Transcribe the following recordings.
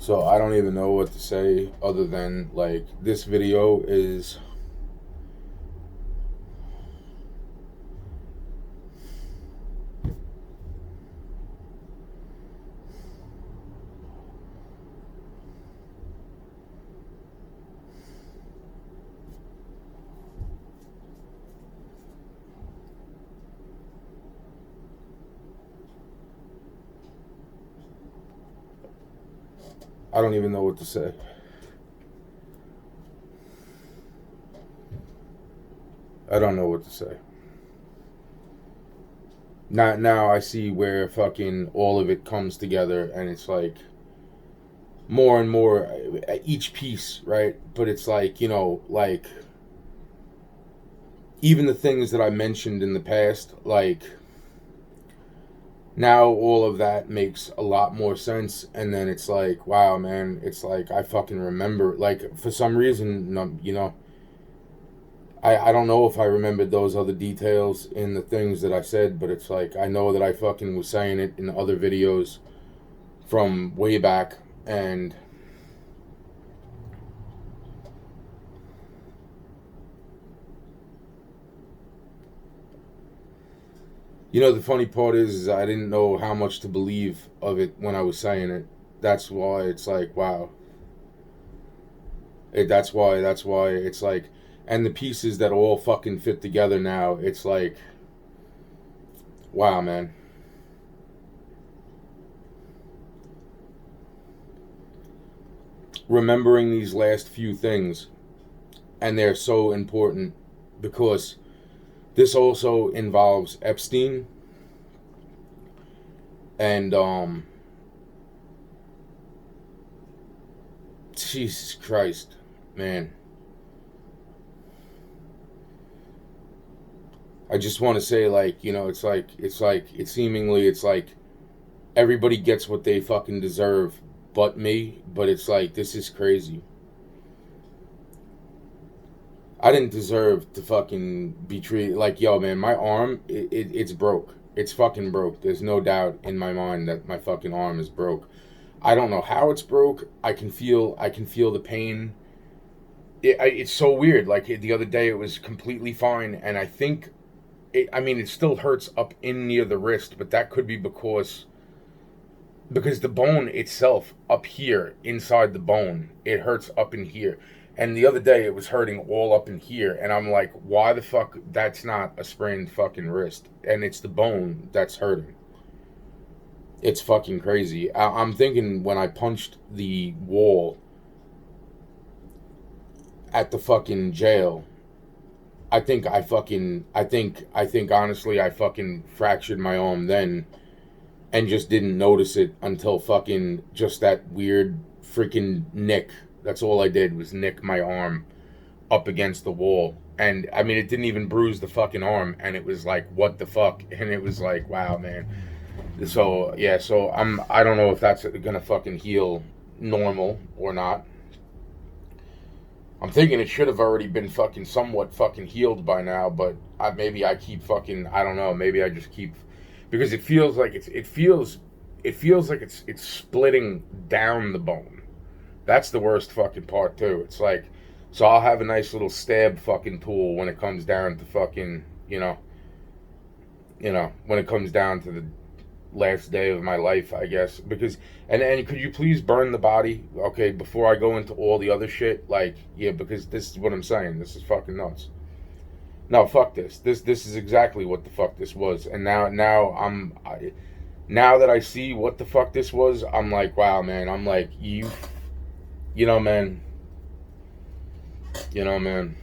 So I don't even know what to say other than like this video is I don't even know what to say. I don't know what to say. Now I see where fucking all of it comes together, and it's like more and more each piece, right? But it's like, like even the things that I mentioned in the past, like now all of that makes a lot more sense. And then it's like, wow, man, it's like I fucking remember, like for some reason, I don't know if I remembered those other details in the things that I said, but it's like I know that I fucking was saying it in other videos from way back. And the funny part is I didn't know how much to believe of it when I was saying it. That's why it's like, wow. That's why it's like, and the pieces that all fucking fit together now, it's like, wow, man. Remembering these last few things, and they're so important because this also involves Epstein and Jesus Christ, man. I just want to say, like, it's like everybody gets what they fucking deserve but me, but it's like this is crazy. I didn't deserve to fucking be treated like, yo, man, my arm, it's broke. It's fucking broke. There's no doubt in my mind that my fucking arm is broke. I don't know how it's broke. I can feel the pain. It's so weird. Like the other day, it was completely fine, and I think it still hurts up in near the wrist, but that could be because the bone itself up here inside the bone, it hurts up in here. And the other day it was hurting all up in here, and I'm like, why the fuck? That's not a sprained fucking wrist, and it's the bone that's hurting. It's fucking crazy. I'm thinking when I punched the wall at the fucking jail, I think honestly I fucking fractured my arm then and just didn't notice it until fucking just that weird freaking nick. That's all I did was nick my arm up against the wall. And I mean, it didn't even bruise the fucking arm. And it was like, what the fuck? And it was like, wow, man. So, yeah, so I don't know if that's gonna fucking heal normal or not. I'm thinking it should have already been fucking somewhat fucking healed by now, but maybe I keep fucking, I don't know, maybe I just keep, because it feels like it's splitting down the bone. That's the worst fucking part too. It's like, so I'll have a nice little stab fucking tool when it comes down to fucking, when it comes down to the last day of my life, I guess. Because and could you please burn the body, okay, before I go into all the other shit? Like, yeah, because this is what I'm saying. This is fucking nuts. No, fuck this. This is exactly what the fuck this was. And now that I see what the fuck this was, I'm like, wow, man. I'm like, man. Man.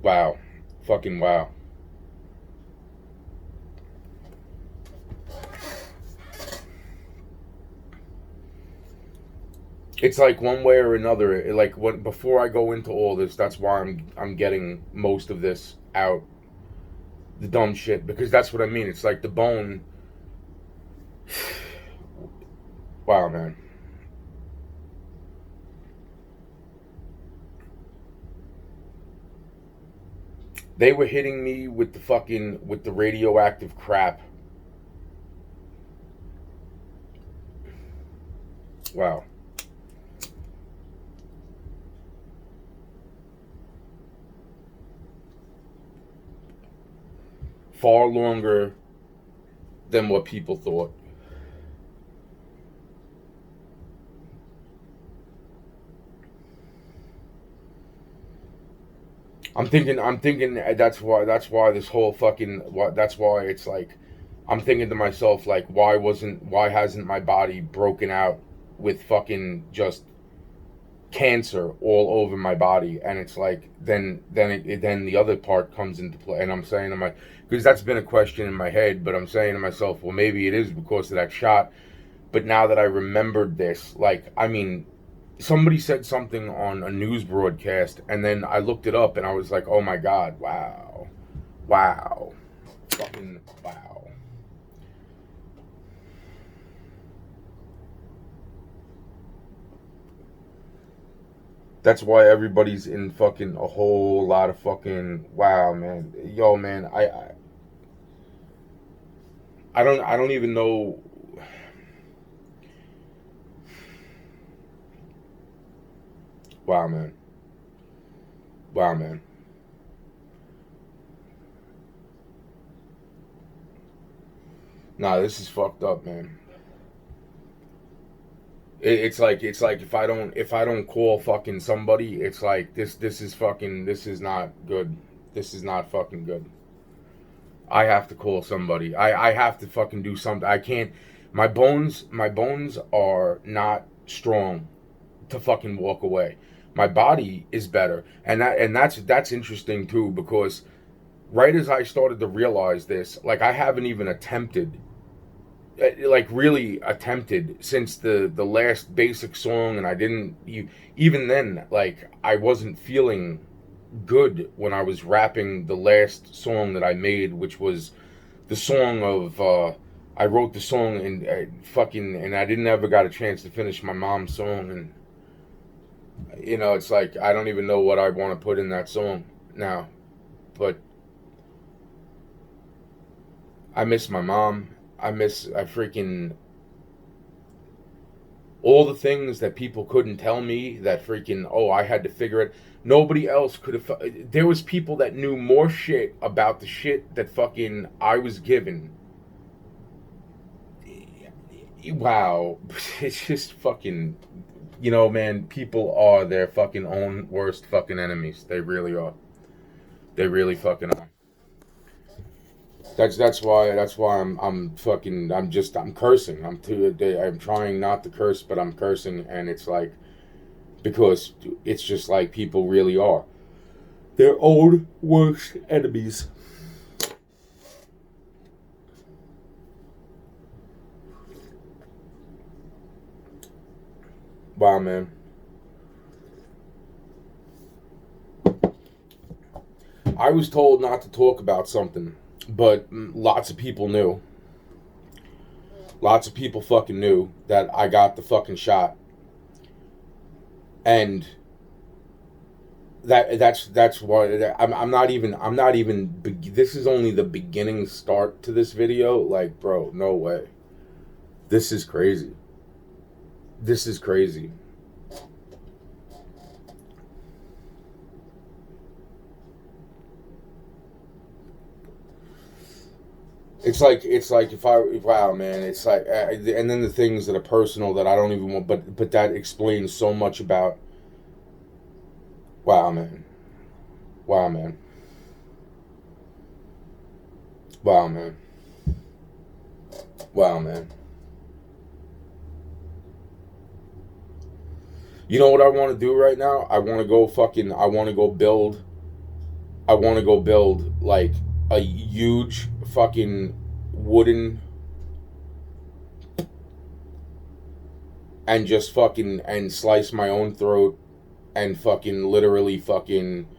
Wow. Fucking wow. It's like one way or another. Like when before I go into all this, that's why I'm getting most of this out, the dumb shit, because that's what I mean. It's like the bone. Wow, man. They were hitting me with the radioactive crap Wow. Far longer than what people thought. I'm thinking that's why this whole that's why it's like, I'm thinking to myself, like, why hasn't my body broken out with fucking just cancer all over my body? And it's like, then the other part comes into play, and I'm saying to my, because that's been a question in my head, but I'm saying to myself, well, maybe it is because of that shot. But now that I remembered this, like, I mean, somebody said something on a news broadcast, and then I looked it up, and I was like, oh my god, wow, wow, fucking wow. That's why everybody's in fucking a whole lot of fucking wow, man. Yo, man, I don't even know. Wow, man. Wow, man. Nah, this is fucked up, man. It's like if I don't call fucking somebody, it's like this is fucking, this is not good. This is not fucking good. I have to call somebody. I have to fucking do something. I can't. My bones are not strong to fucking walk away. My body is better, and that's interesting too, because right as I started to realize this, like, I haven't even attempted, like, really attempted since the last basic song, and I didn't even then, like, I wasn't feeling good when I was rapping the last song that I made, which was the song of I wrote the song, and and I didn't ever got a chance to finish my mom's song. And it's like, I don't even know what I want to put in that song now, but I miss my mom. I freaking, all the things that people couldn't tell me, that freaking, oh, I had to figure it. Nobody else could have. There was people that knew more shit about the shit that fucking I was given. Wow. It's just fucking, man, people are their fucking own worst fucking enemies. They really are. They really fucking are. That's why I'm cursing. I'm trying not to curse, but I'm cursing, and it's like, because it's just like, people really are their own worst enemies. Wow, man. I was told not to talk about something, but lots of people knew. Lots of people fucking knew that I got the fucking shot, and that's why I'm not even. This is only the beginning start to this video. Like, bro, no way. This is crazy. This is crazy. It's like wow, man. It's like, and then the things that are personal that I don't even want, but that explains so much about. Wow, man. Wow, man. Wow, man. Wow, man. You know what I want to do right now? I want to go build like a huge fucking wooden, and just fucking, and slice my own throat, and fucking literally fucking,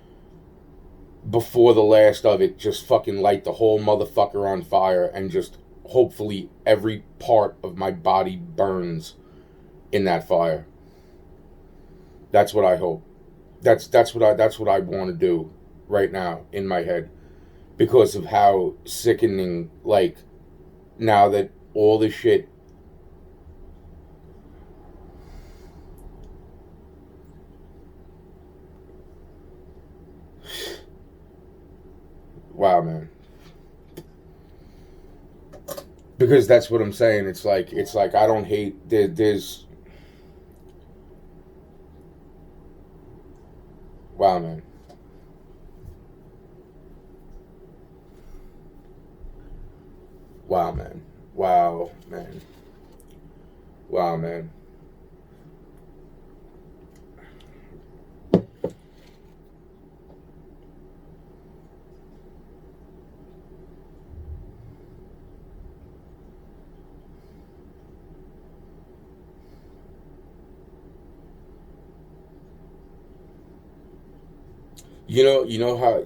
before the last of it, just fucking light the whole motherfucker on fire, and just hopefully every part of my body burns in that fire. That's what I hope. That's what I want to do right now in my head, because of how sickening, like, now that all this shit, Wow, man. Because that's what I'm saying. It's like I don't hate. There's. Wow, man. Wow, man. Wow, man. Wow, man. You know how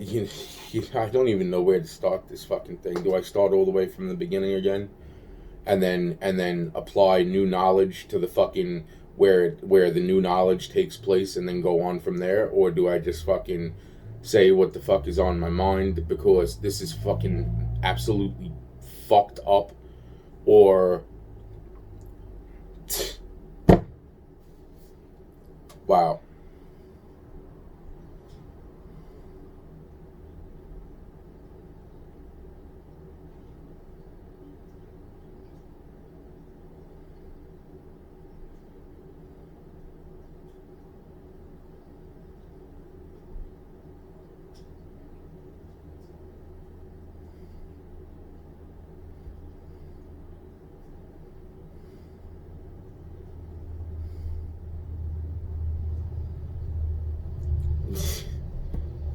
I don't even know where to start this fucking thing. Do I start all the way from the beginning again, and then apply new knowledge to the fucking where the new knowledge takes place, and then go on from there, or do I just fucking say what the fuck is on my mind because this is fucking absolutely fucked up, or wow.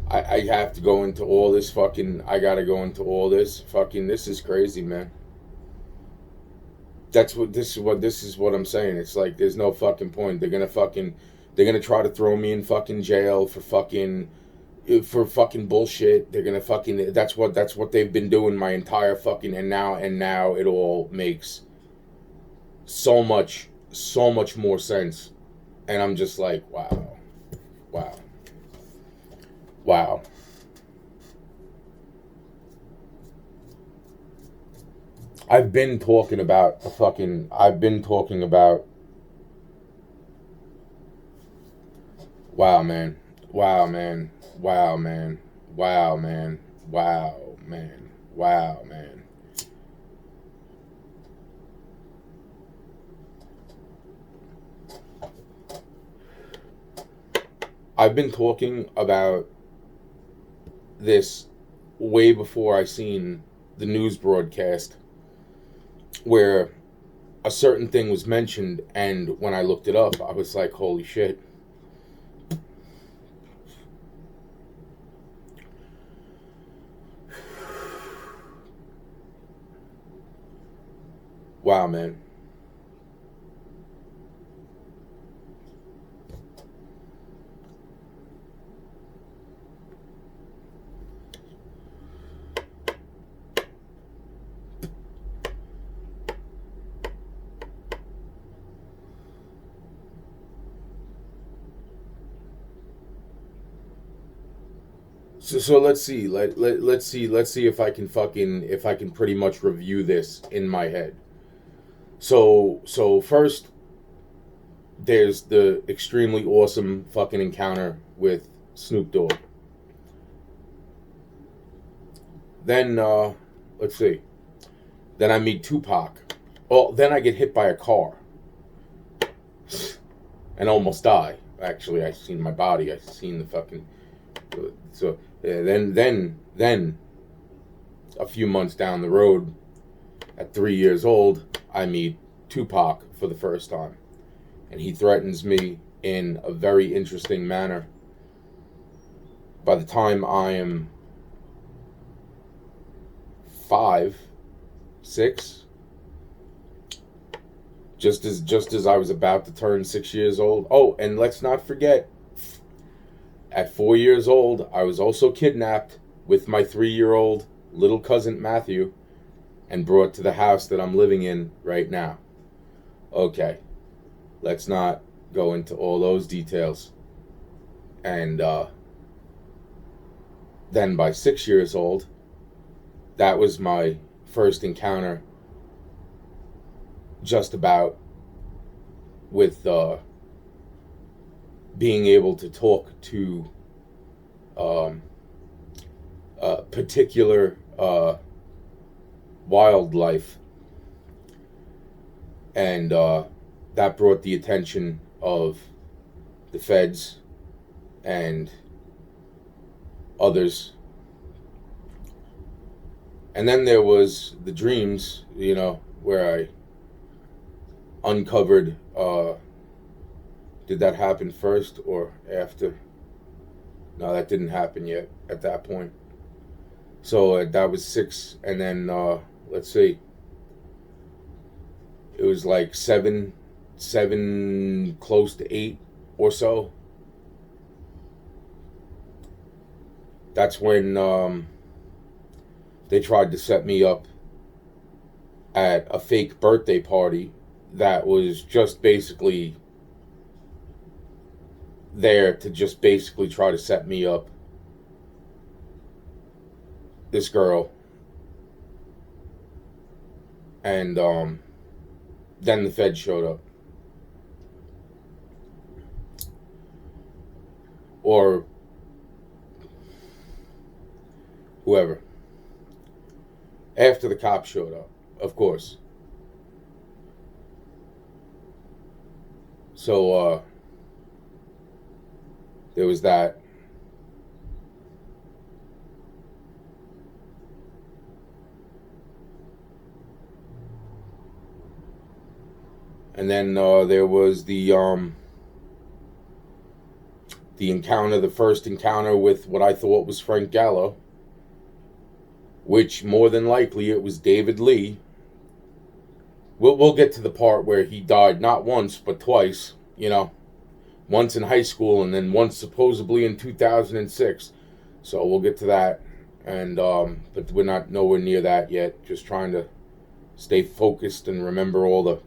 I have to go into all this fucking. I gotta go into all this fucking. This is crazy, man. This is what I'm saying. It's like there's no fucking point. They're gonna try to throw me in fucking jail for fucking bullshit. They're gonna fucking that's what they've been doing my entire fucking and now it all makes so much more sense. And I'm just like, wow. Wow. Wow. I've been talking about wow, man. Wow, man. Wow, man. Wow, man. Wow, man. Wow, man. I've been talking about this way before I seen the news broadcast where a certain thing was mentioned, and when I looked it up, I was like, holy shit. Wow, man. So let's see. Let's see if I can pretty much review this in my head. So first there's the extremely awesome fucking encounter with Snoop Dogg. Then let's see. Then I meet Tupac. Oh, then I get hit by a car and almost die. Actually, I seen my body. I seen the fucking. So yeah, then a few months down the road, at 3 years old, I meet Tupac for the first time, and he threatens me in a very interesting manner. By the time I am 5, 6, just as I was about to turn 6 years old. Oh, and let's not forget, at 4 years old, I was also kidnapped with my 3-year-old little cousin Matthew and brought to the house that I'm living in right now. Okay, let's not go into all those details. And then by 6 years old, that was my first encounter just about with being able to talk to um, particular wildlife, and that brought the attention of the feds and others. And then there was the dreams, where I uncovered. Did that happen first or after? No, that didn't happen yet at that point. So that was 6, and then let's see, it was like 7, close to 8 or so. That's when they tried to set me up at a fake birthday party that was just basically there to just basically try to set me up. This girl. And then the Fed showed up. Or whoever. After the cops showed up, of course. So there was that. And then there was the encounter, the first encounter with what I thought was Frank Gallo, which more than likely it was David Lee. We'll get to the part where he died not once but twice, once in high school and then once supposedly in 2006. So we'll get to that, and but we're not nowhere near that yet. Just trying to stay focused and remember all the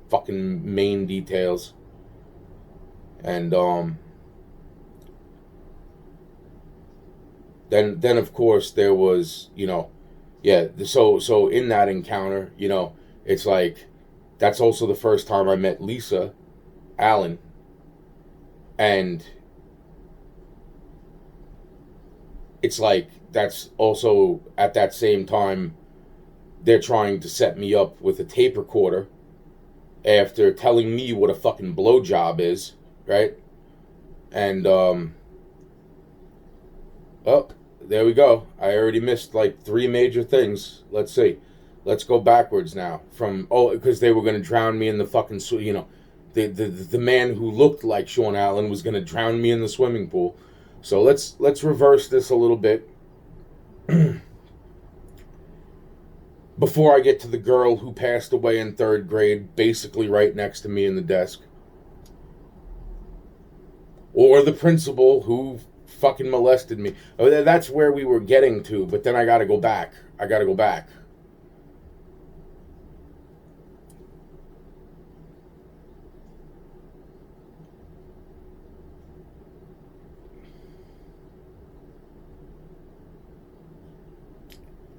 fucking main details. And then of course there was, so in that encounter, it's like that's also the first time I met Lisa Allen. And it's like that's also at that same time they're trying to set me up with a tape recorder after telling me what a fucking blowjob is, right? And oh, there we go. I already missed like 3 major things. Let's see. Let's go backwards now. Because they were going to drown me in the fucking, the man who looked like Sean Allen was going to drown me in the swimming pool. So let's reverse this a little bit. Before I get to the girl who passed away in 3rd grade, basically right next to me in the desk. Or the principal who fucking molested me. That's where we were getting to, but then I gotta go back.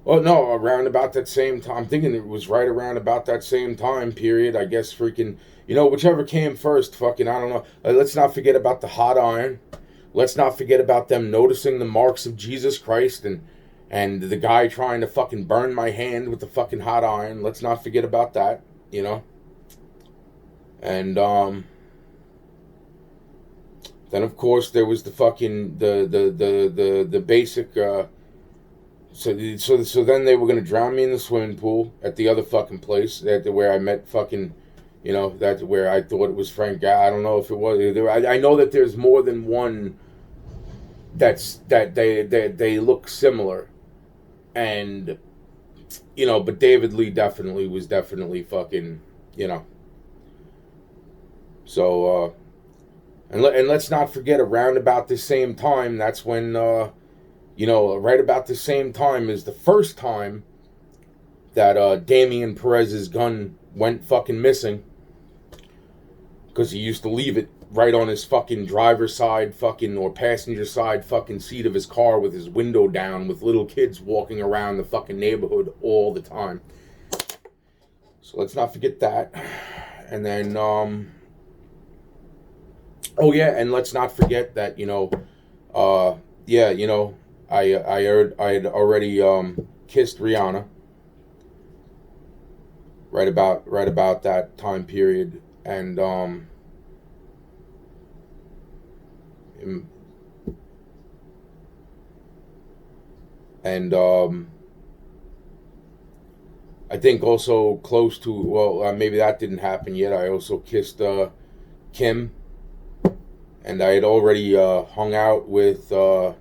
Oh, no, around about that same time. I'm thinking it was right around about that same time period. I guess freaking, whichever came first, fucking, I don't know. Let's not forget about the hot iron. Let's not forget about them noticing the marks of Jesus Christ and the guy trying to fucking burn my hand with the fucking hot iron. Let's not forget about that, And, then of course there was the fucking, the basic, So then they were going to drown me in the swimming pool at the other fucking place, where I met fucking, that's where I thought it was Frank. I don't know if it was. I know that there's more than one that they look similar, and but David Lee was definitely fucking, So and let's not forget, around about the same time, that's when. Right about the same time is the first time that Damian Perez's gun went fucking missing, because he used to leave it right on his fucking driver's side fucking or passenger side fucking seat of his car with his window down, with little kids walking around the fucking neighborhood all the time. So let's not forget that. And then oh yeah, and let's not forget that I heard I had already kissed Rihanna right about that time period, and um, and I think also close to, well, maybe that didn't happen yet. I also kissed Kim, and I had already hung out with a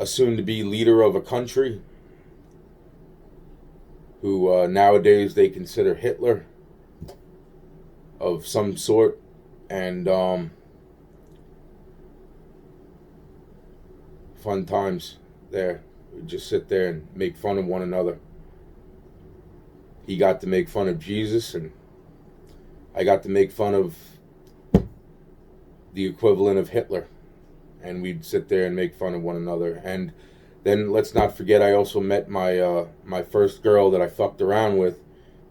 soon-to-be leader of a country who nowadays they consider Hitler of some sort, and fun times there. We just sit there and make fun of one another. He got to make fun of Jesus, and I got to make fun of the equivalent of Hitler, and we'd sit there and make fun of one another. And then let's not forget, I also met my my first girl that I fucked around with,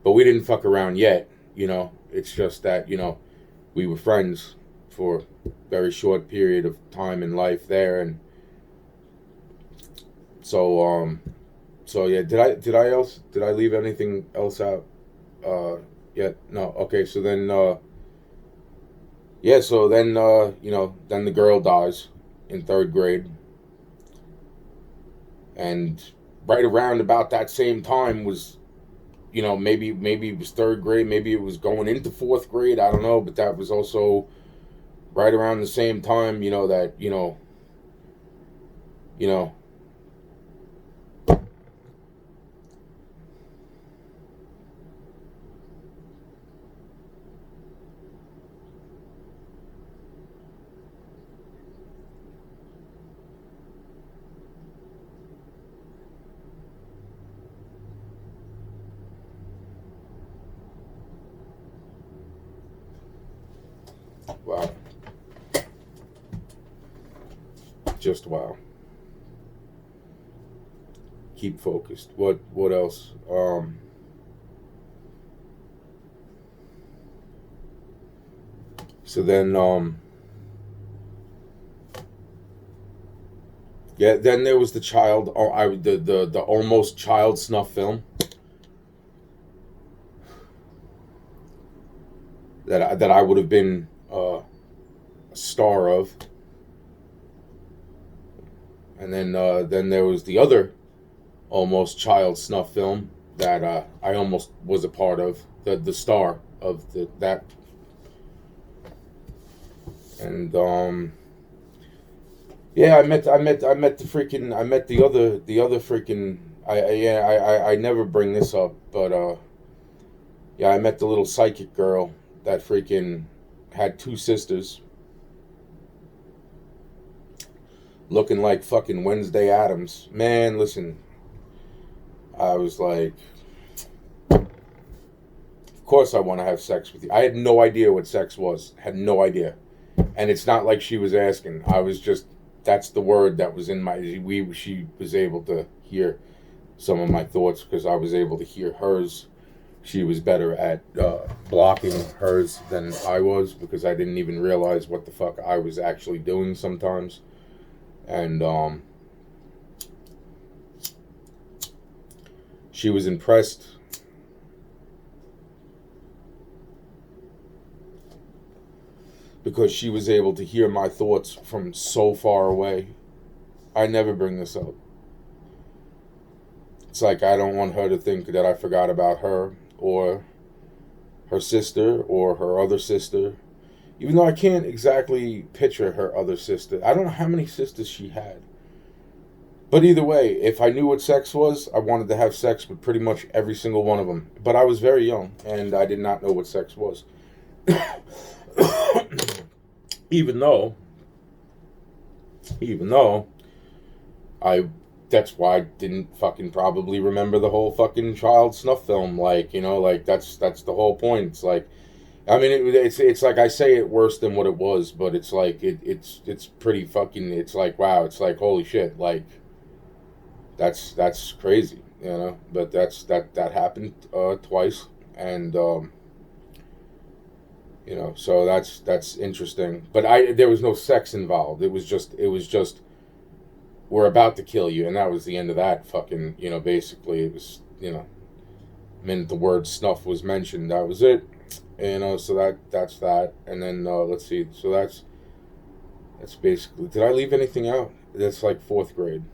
but we didn't fuck around yet. You know, it's just that, you know, we were friends for a very short period of time in life there, and so yeah. Did I leave anything else out yet? No. Okay. So then yeah. So then you know, then the girl dies in third grade, and right around about that same time was, you know, maybe it was third grade, maybe it was going into fourth grade, I don't know, but that was also right around the same time, you know, that you know wow, just wow. Keep focused. What else? So then yeah, then there was the child, oh, the almost child snuff film that I would have been a star of. And then there was the other almost child snuff film that I almost was a part of, the star of that. And yeah, I met the other freaking, I never bring this up, but yeah, I met the little psychic girl that freaking had two sisters looking like fucking Wednesday Addams. Man, listen, I was like, of course I want to have sex with you. I had no idea what sex was. Had no idea. And it's not like she was asking. I was just, that's the word that was in my, she was able to hear some of my thoughts because I was able to hear hers. She was better at blocking hers than I was because I didn't even realize what the fuck I was actually doing sometimes. And she was impressed because she was able to hear my thoughts from so far away. I never bring this up. It's like I don't want her to think that I forgot about her or her sister or her other sister. Even though I can't exactly picture her other sister. I don't know how many sisters she had. But either way, if I knew what sex was, I wanted to have sex with pretty much every single one of them. But I was very young, and I did not know what sex was. even though I, that's why I didn't fucking probably remember the whole fucking child snuff film. Like, you know, like that's the whole point. It's like, I mean, it's like I say it worse than what it was, but it's like it's pretty fucking. It's like, wow. It's like, holy shit. Like that's crazy, you know. But that happened twice, and you know, so that's interesting. But there was no sex involved. It was just we're about to kill you. And that was the end of that fucking, basically it was, the minute the word snuff was mentioned, that was it. So that's that. And then, let's see, so that's basically, did I leave anything out? That's like fourth grade.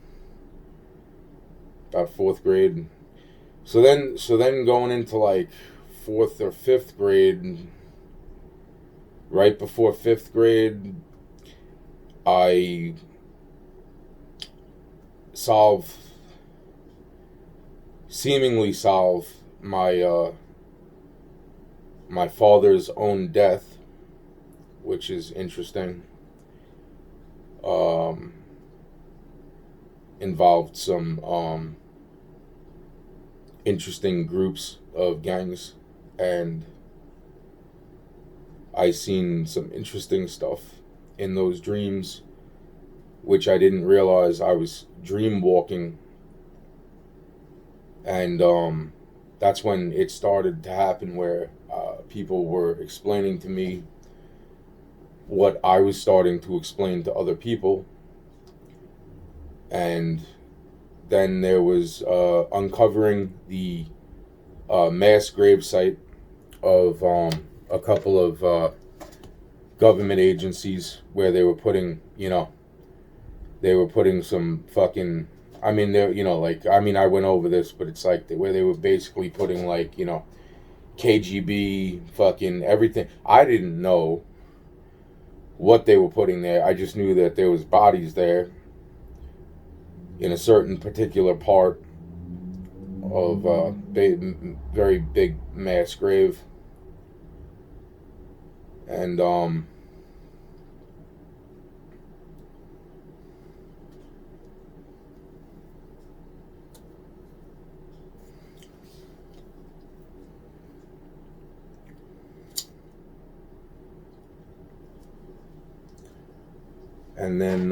About fourth grade. So then going into like fourth or fifth grade, right before fifth grade, I seemingly solve my father's own death, which is interesting. Involved some interesting groups of gangs, and I seen some interesting stuff in those dreams, which I didn't realize I was dream walking. And that's when it started to happen, where people were explaining to me what I was starting to explain to other people. And then there was uncovering the mass grave site of a couple of government agencies, where they were putting, some fucking, I mean, they're, I went over this, but it's like where they were basically putting, like, KGB, fucking everything. I didn't know what they were putting there. I just knew that there was bodies there in a certain particular part of very big mass grave. And and then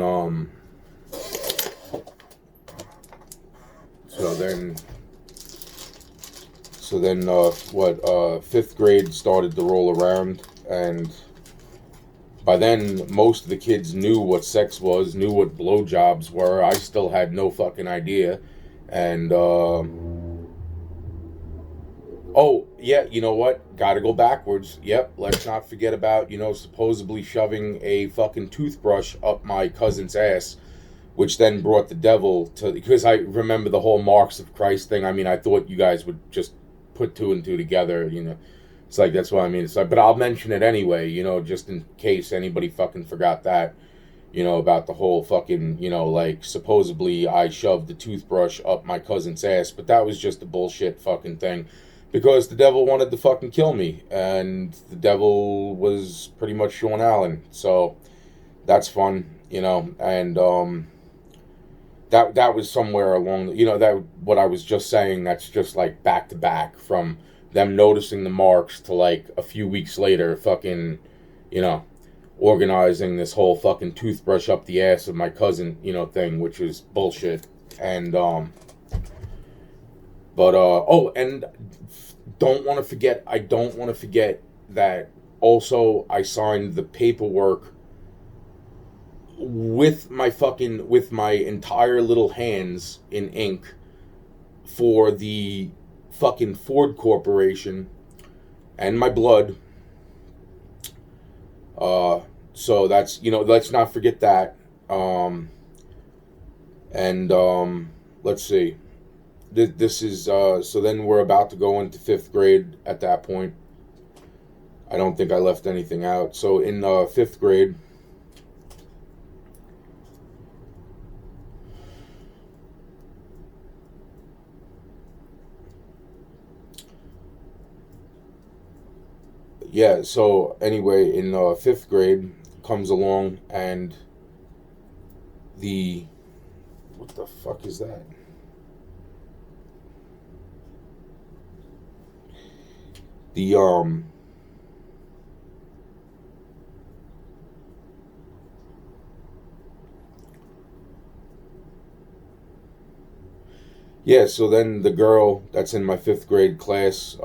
fifth grade started to roll around, and by then most of the kids knew what sex was, knew what blowjobs were. I still had no fucking idea. And oh, yeah, you know what? Gotta go backwards. Yep, let's not forget about, supposedly shoving a fucking toothbrush up my cousin's ass, which then brought the devil to, because I remember the whole marks of Christ thing. I mean, I thought you guys would just put two and two together, It's like, that's what I mean. It's like, but I'll mention it anyway, just in case anybody fucking forgot that, about the whole fucking, supposedly I shoved the toothbrush up my cousin's ass, but that was just a bullshit fucking thing. Because the devil wanted to fucking kill me, and the devil was pretty much Sean Allen, so that's fun, and that was somewhere along, that what I was just saying. That's just like back to back from them noticing the marks to like a few weeks later, fucking, organizing this whole fucking toothbrush up the ass of my cousin, thing, which was bullshit, and but and I don't want to forget that also I signed the paperwork with my entire little hands in ink for the fucking Ford Corporation, and my blood. So that's, let's not forget that. Let's see. This is, so then we're about to go into fifth grade at that point. I don't think I left anything out. So in fifth grade, yeah, so anyway, in fifth grade comes along, and what the fuck is that? Yeah, so then the girl that's in my fifth grade class,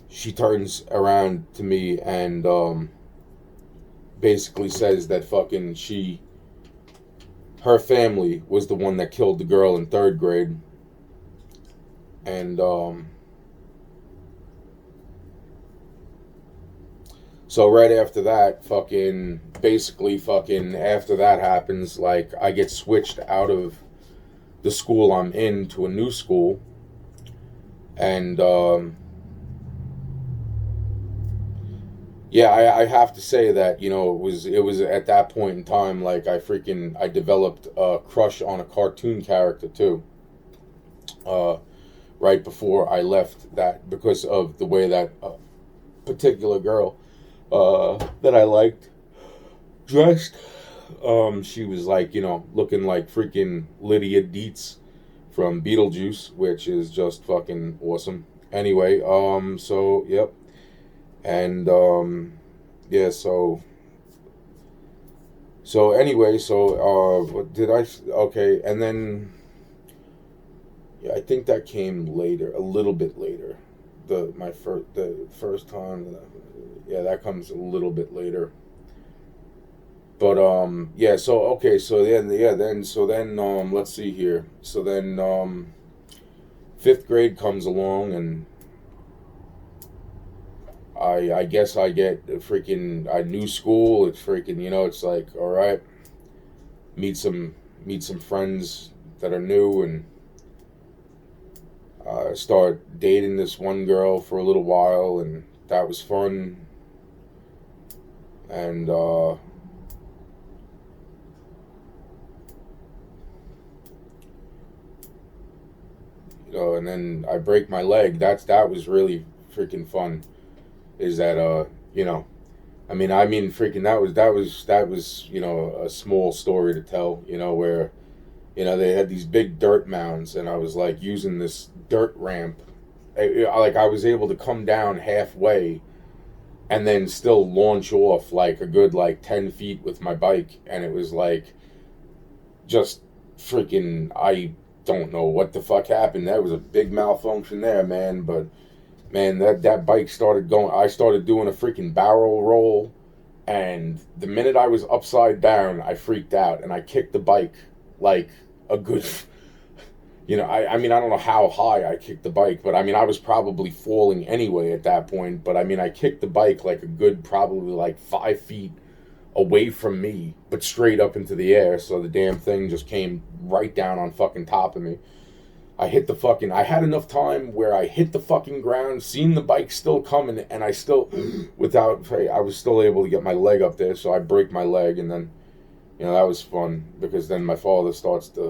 she turns around to me, and basically says that fucking her family was the one that killed the girl in third grade. And so right after that, basically after that happens, like I get switched out of the school I'm in to a new school. And yeah, I have to say that, it was at that point in time, like I developed a crush on a cartoon character too. Right before I left that, because of the way that particular girl that I liked dressed. She was like, looking like freaking Lydia Dietz from Beetlejuice, which is just fucking awesome. Anyway, so yep, and yeah, so anyway, what did I? Okay, and then yeah, I think that came later, a little bit later. The first time, yeah, that comes a little bit later. But yeah, so okay, so then let's see here. So then fifth grade comes along, and I guess I get a new school. It's freaking, it's like, all right, meet some friends that are new, and start dating this one girl for a little while, and that was fun. And and then I break my leg. That was really freaking fun. Is that freaking that was a small story to tell. Where they had these big dirt mounds, and I was like using this dirt ramp. I was able to come down halfway, and then still launch off like a good like 10 feet with my bike, and it was like just freaking. I don't know what the fuck happened. That was a big malfunction there, man. But man, that bike started going. I started doing a freaking barrel roll, and the minute I was upside down, I freaked out, and I kicked the bike like a good. I don't know how high I kicked the bike, but I was probably falling anyway at that point. But I kicked the bike like a good, probably like 5 feet away from me, but straight up into the air. So the damn thing just came right down on fucking top of me. I had enough time where I hit the fucking ground, seen the bike still coming, and I was still able to get my leg up there, so I break my leg, and then, that was fun, because then my father starts to